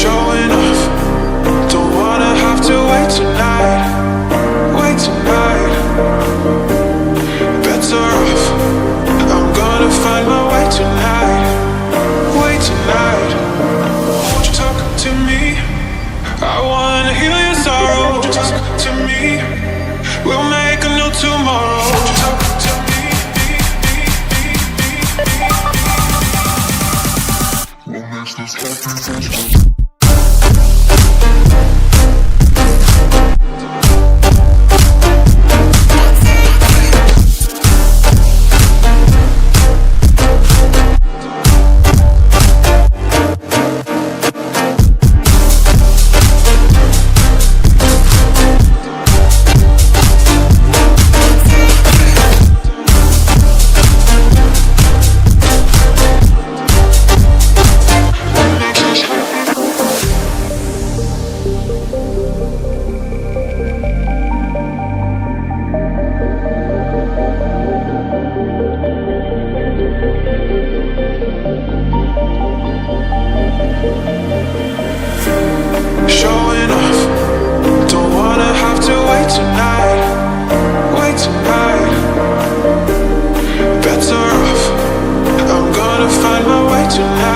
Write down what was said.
Showing off, don't wanna have to wait tonight. Wait tonight, better off, I'm gonna find my way tonight. Wait tonight, won't you talk to me? I wanna heal your sorrow. Won't you talk to me? We'll make a new tomorrow. Won't you talk to me? What makes this happen? Showing off, don't wanna have to wait tonight. Wait tonight, better off, I'm gonna find my way tonight.